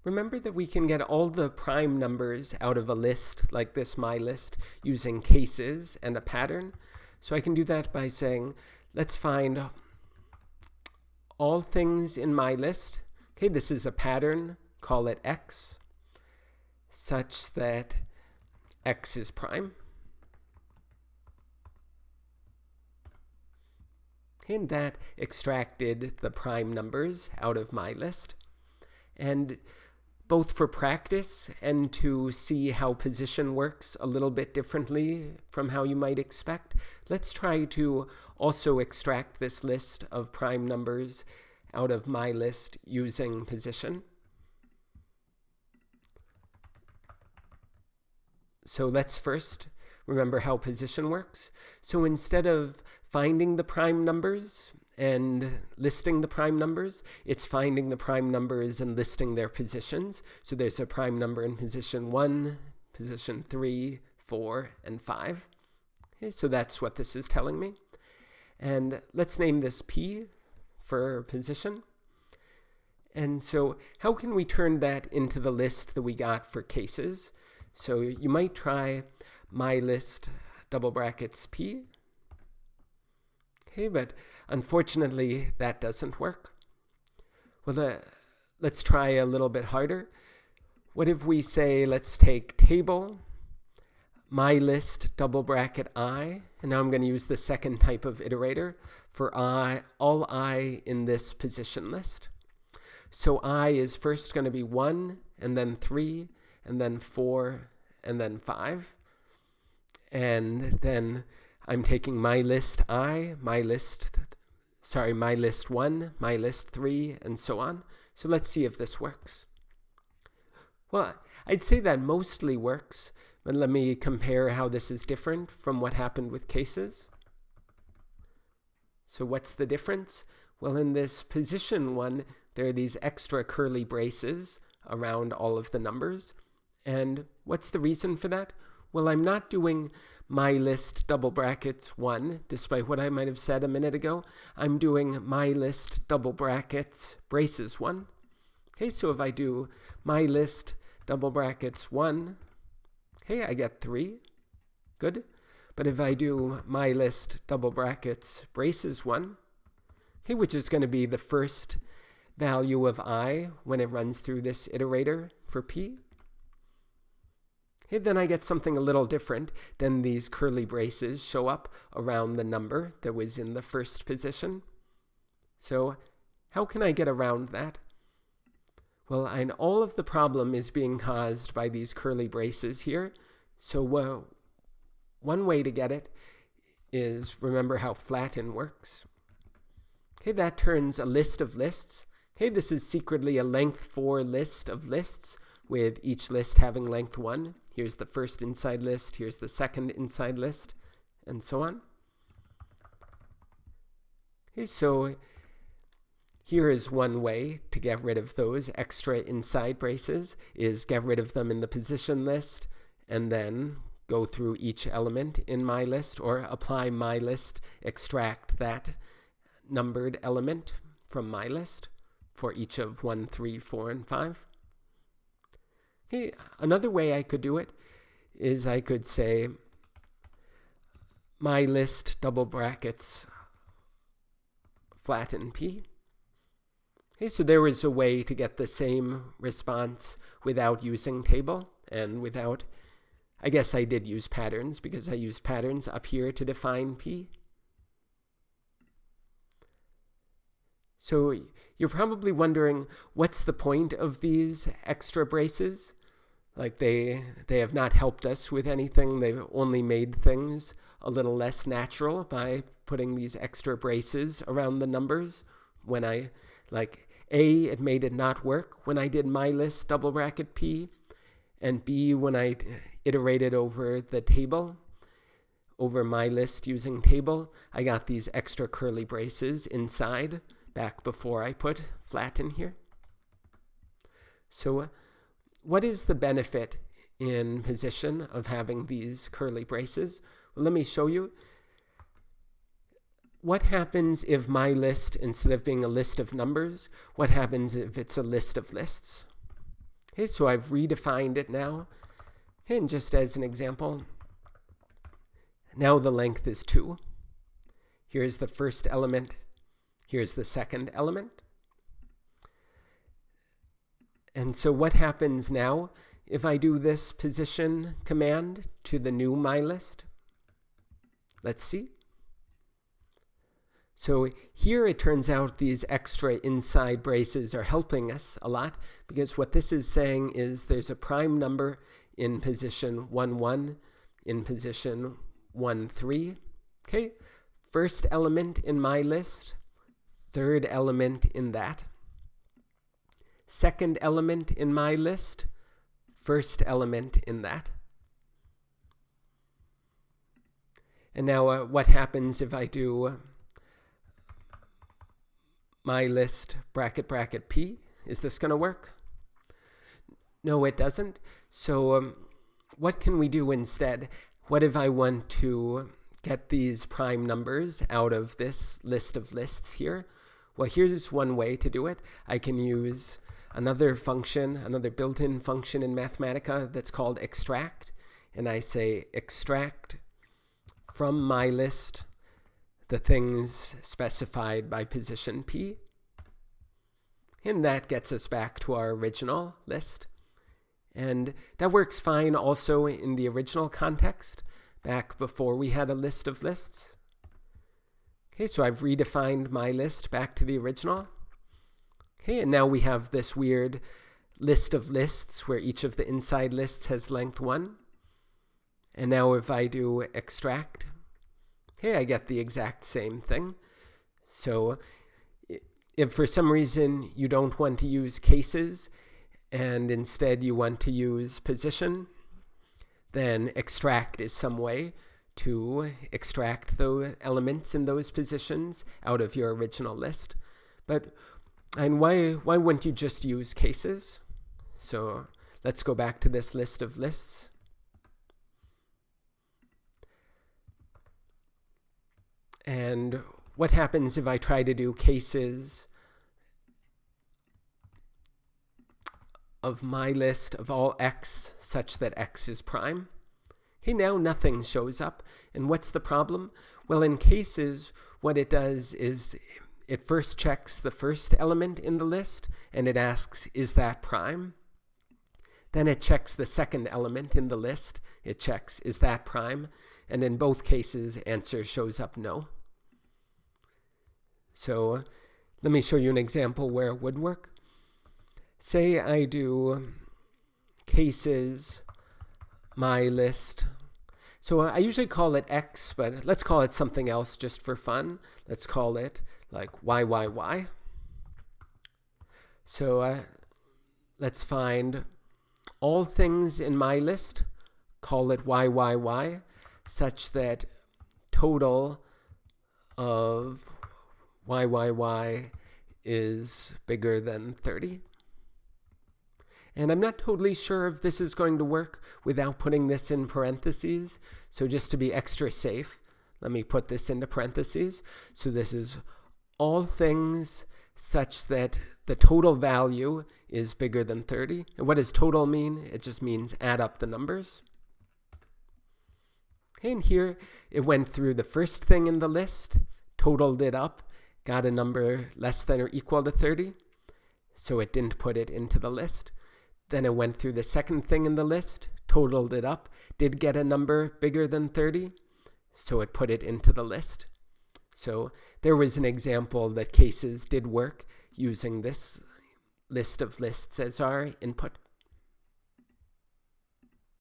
Remember that we can get all the prime numbers out of a list like this MyList using cases and a pattern. So I can do that by saying, let's find all things in my list. Okay, this is a pattern, call it X, such that X is prime. And that extracted the prime numbers out of my list. And both for practice and to see how position works a little bit differently from how you might expect, let's try to also extract this list of prime numbers out of my list using position. So let's first remember how position works. So instead of finding the prime numbers and listing the prime numbers, it's finding the prime numbers and listing their positions. So there's a prime number in position 1, position 3, 4, and 5. Okay, so that's what this is telling me. And let's name this P for position. And so how can we turn that into the list that we got for cases? So you might try MyList double brackets P. Okay, but unfortunately that doesn't work. Well, let's try a little bit harder. What if we say, let's take table, MyList double bracket I, and now I'm going to use the second type of iterator for all I in this position list. So I is first going to be 1, and then 3, and then 4, and then 5. And then I'm taking MyList I, MyList 1, MyList 3, and so on. So let's see if this works. Well, I'd say that mostly works, but let me compare how this is different from what happened with cases. So what's the difference? Well, in this position one, there are these extra curly braces around all of the numbers. And what's the reason for that? Well, I'm not doing MyList double brackets 1, despite what I might have said a minute ago. I'm doing MyList double brackets braces 1. Okay, so if I do MyList double brackets 1, okay, I get 3. Good. But if I do MyList double brackets braces 1, okay, which is going to be the first value of I when it runs through this iterator for P, okay, then I get something a little different. Then these curly braces show up around the number that was in the first position. So how can I get around that? Well, and all of the problem is being caused by these curly braces here. So one way to get it is, remember how flatten works. Okay, that turns a list of lists. Okay, this is secretly a length 4 list of lists, with each list having length 1. Here's the first inside list, here's the second inside list, and so on. Okay, so here is one way to get rid of those extra inside braces, is get rid of them in the position list, and then go through each element in my list, or apply my list, extract that numbered element from my list for each of 1, 3, 4, and 5. Okay, another way I could do it is I could say MyList double brackets flatten P. Okay, so there is a way to get the same response without using table and without, I guess I did use patterns because I used patterns up here to define P. So you're probably wondering, what's the point of these extra braces? Like they have not helped us with anything. They've only made things a little less natural by putting these extra braces around the numbers. When I, like A, it made it not work when I did MyList double bracket P, and B, when I iterated over the table, over MyList using table, I got these extra curly braces inside back before I put flatten here. So what is the benefit in position of having these curly braces? Well, let me show you. What happens if my list, instead of being a list of numbers, what happens if it's a list of lists? Okay, so I've redefined it now. And just as an example, now the length is 2. Here's the first element. Here's the second element. And so what happens now if I do this position command to the new mylist? Let's see. So here it turns out these extra inside braces are helping us a lot, because what this is saying is there's a prime number in position 1, 1, in position 1, 3. Okay, first element in my list, third element in that. Second element in my list, first element in that. And now what happens if I do my list bracket bracket p? Is this going to work? No, it doesn't. So what can we do instead? What if I want to get these prime numbers out of this list of lists here? Well, here's one way to do it. I can use another function, another built-in function in Mathematica that's called extract. And I say extract from my list the things specified by position p. And that gets us back to our original list. And that works fine also in the original context, back before we had a list of lists. Okay, so I've redefined my list back to the original. Okay, and now we have this weird list of lists where each of the inside lists has length 1. And now if I do extract, okay, I get the exact same thing. So if for some reason you don't want to use cases and instead you want to use position, then extract is some way to extract the elements in those positions out of your original list. And why wouldn't you just use cases? So let's go back to this list of lists. And what happens if I try to do cases of my list of all x such that x is prime? Okay, now nothing shows up. And what's the problem? Well, in cases, what it does is it first checks the first element in the list, and it asks, is that prime? Then it checks the second element in the list. It checks, is that prime? And in both cases, answer shows up no. So let me show you an example where it would work. Say I do cases my list. So I usually call it x, but let's call it something else just for fun. Let's call it like y. So let's find all things in my list, call it y, such that total of y is bigger than 30. And I'm not totally sure if this is going to work without putting this in parentheses. So just to be extra safe, let me put this into parentheses. So this is all things such that the total value is bigger than 30. And what does total mean? It just means add up the numbers. Okay, and here it went through the first thing in the list, totaled it up, got a number less than or equal to 30. So it didn't put it into the list. Then it went through the second thing in the list, totaled it up, did get a number bigger than 30, so it put it into the list. So there was an example that cases did work using this list of lists as our input.